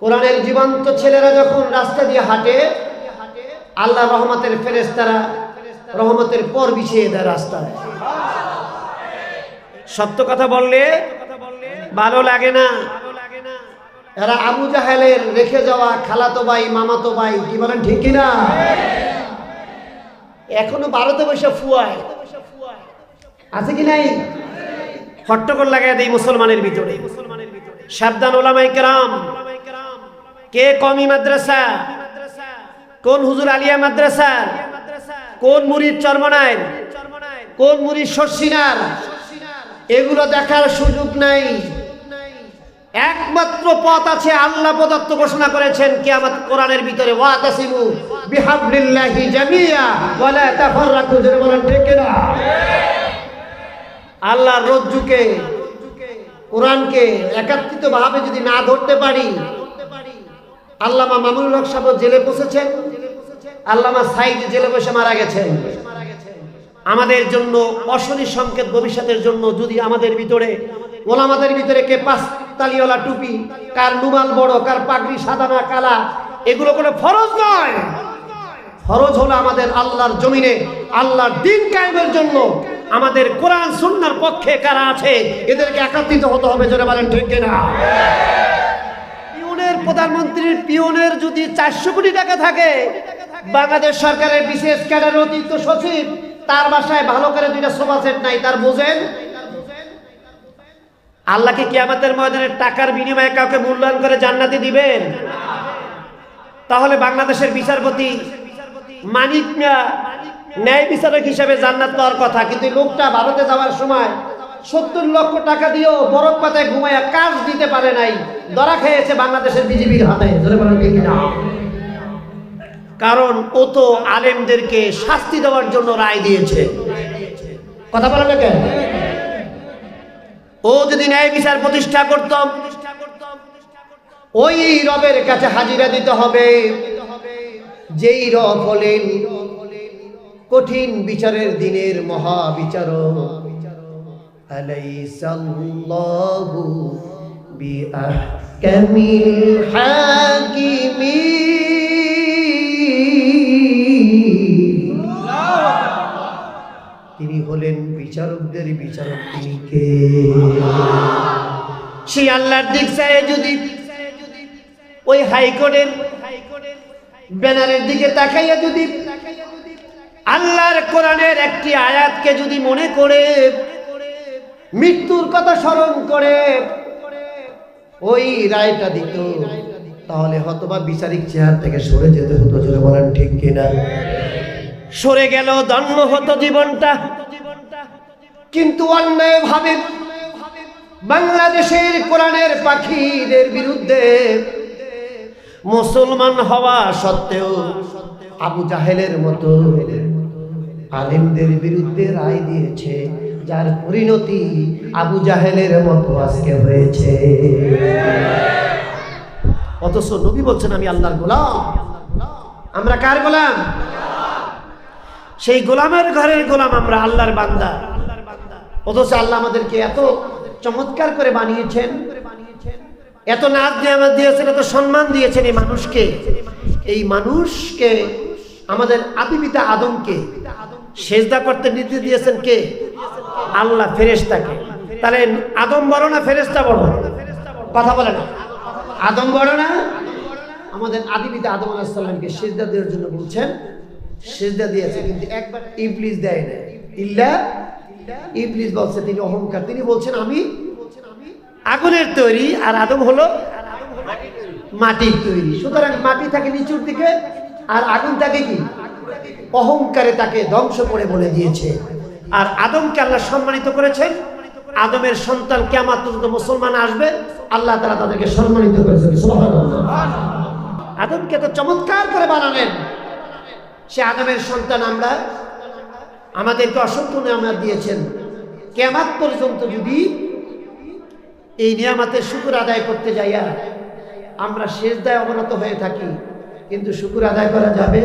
কোরআনের জীবন্ত ছেলেরা যখন রাস্তা দিয়ে হাঁটে, আল্লাহ রহমতের ফেরেশতারা রহমতের পর বিছিয়ে দেয় রাস্তায়। সত্য কথা বললে ভালো লাগে না। এরা আবু জাহেলের রেখে যাওয়া খালাতো ভাই, মামাতো ভাই, কি বলেন ঠিক কিনা? এখনো ভারতে বসে ফুয়ায় আছে কি নাই? হট্টগোল লাগাই দেয় মুসলমানের ভিতরে। সাবধান ওলামায়ে কেরাম, কে কওমি মাদ্রাসা, কোন হুজুর আলিয়া মাদ্রাসা, কোন মুরিদ চরমনায়, কোন মুরিদ শর্ষিনার, এগুলো দেখার সুযোগ নাই। একমাত্র পথ আছে, আল্লাহ প্রদত্ত ঘোষণা করেছেন কিয়ামত কোরআনের ভিতরে, ওয়াতাসিমু বিহাবলিল্লাহি জামিয়া ওয়া লা তাফাররাকু। যারা বলেন ঠিক না? আল্লাহর রজ্জুকে, কোরআনকে একত্রিতভাবে যদি না ধরতে পারি, আল্লামা মামুনুল হক সাহেব জেলে বসেছেন, আল্লামা সাইদ জেলে বসে মারা গেছেন। আমাদের জন্য অশনি সংকেত ভবিষ্যতের জন্য যদি আমাদের ভিতরে, ওলামাদের ভিতরে কে পাঁচ তালিওয়ালা টুপি, কার রুমাল বড়, কার পাগড়ি সাদা না কালা, এগুলো কোনো ফরজ নয়। ফরজ হলো আমাদের আল্লাহর জমিনে আল্লাহর দ্বীন কায়েমের জন্য আমাদের কোরআন সুন্নাহর পক্ষে কারা আছে এদেরকে একত্রিত হতে হবে। জোরে বলেন ঠিক কিনা? পিওনের, প্রধানমন্ত্রীর পিওনের যদি 400 কোটি টাকা থাকে, বাংলাদেশ সরকারের বিশেষ ক্যাডার অতিরিক্ত সচিব, তার বাসায় ভালো করে 2টা সোফা সেট নাই, তার বোঝেন? আল্লাহকে কিয়ামতের ময়দানে টাকার বিনিময়ে কাউকে মূল্যায়ন করে জান্নাতি দিবেন? তাহলে বাংলাদেশের বিচারপতি মানিক মিয়া ন্যায় বিচারক হিসেবে জান্নাত পাওয়ার কথা, কিন্তু লোকটা ভারতে যাওয়ার সময় 70 লক্ষ টাকা দিয়েও বরফ পাতায় ঘুমায়া কাজ দিতে পারে নাই, ধরা খেয়েছে বাংলাদেশের বিজেপির হাতে। ধরে বলেন ঠিক না? কারণ ও তো আলেমদেরকে শাস্তি দেওয়ার জন্য রায় দিয়েছে। কথা বলেন না কেন? ও যদি ন্যায় বিচার প্রতিষ্ঠা করত, ওই রবের কাছে হাজিরা দিতে হবে যেই রব হলেন কঠিন বিচারের দিনের মহাবিচারক। আলাইসাল্লাহু বিআহকামিল হাকিমিন। তিনি হলেন বিচারকদের বিচারক। তিনি কে? সেই আল্লাহর দিক চায় যদি ওই হাইকোর্টের ব্যানারের দিকে তাকাইয়া যদি আল্লাহর কোরআনের একটি আয়াতকে যদি মনে করে মৃত্যুর কথা স্মরণ করে ওই রায়টা দিত, তাহলে হয়তোবা বিচারিক চেয়ার থেকে সরে যেতে হতো। জোরে বলেন ঠিক কিনা? সরে গেল, ধন্য হতো জীবনটা। কিন্তু অন্যায় ভাবে বাংলাদেশের কোরআনের পাখিদের বিরুদ্ধে মুসলমান হওয়া সত্ত্বেও আবু জাহেলের মতো আলেমদের বিরুদ্ধে রায় দিয়েছে, যার পরিণতি আবু জাহেলের মতো আজকে হয়েছে। অথচ নবী বলছেন আমি আল্লাহর গোলাম। আমরা কার গোলাম? সেই গোলামের ঘরের গোলাম আমরা, আল্লাহর বান্দা। অথচ আল্লাহ আমাদেরকে এত চমৎকার করে বানিয়েছেন, এত নাজ নিয়ামত দিয়েছেন, এত সম্মান দিয়েছেন এই মানুষকে। এই মানুষকে, আমাদের আদি পিতা আদমকে সেজদা করতে নির্দেশ দিয়েছেন কে? আল্লাহ ফেরেশতাকে। তাহলে আদম বড় না ফেরেশতা বড়? কথা বলে না। আদম বড় না? আমাদের আদি পিতা আদম আলাইহিস সালামকে সেজদা দেওয়ার জন্য বলছেন, সেজদা দিয়েছে, কিন্তু একবার ইবলিস দেয় না। ইল্লা ইবলিস বলছে, তিনি অহংকার, তিনি বলছেন আমি আগুনের তৈরি আর আদম হলো মাটির তৈরি। সুতরাং মাটি থাকে নিচুর দিকে আর আগুন থাকে কি? অহংকারে তাকে ধ্বংস করে বলে দিয়েছে। আর আদমকে আল্লাহ সম্মানিত করেছেন। আদমের সন্তান কিয়ামত পর্যন্ত মুসলমান আসবে, আল্লাহ তাআলা তাদেরকে সম্মানিত করেছেন। সুবহানাল্লাহ। আদমকে তো চমৎকার করে বানালেন। সে আদমের সন্তান আমরা, আমাদেরকে অসংখ্য নিয়ামত দিয়েছেন। কিয়ামত পর্যন্ত যদি এই নিয়ামতের শুকর আদায় করতে যাইয়া আমরা সেজদায় অবনত হয়ে থাকি, কিন্তু শুকর আদায় করা যাবে?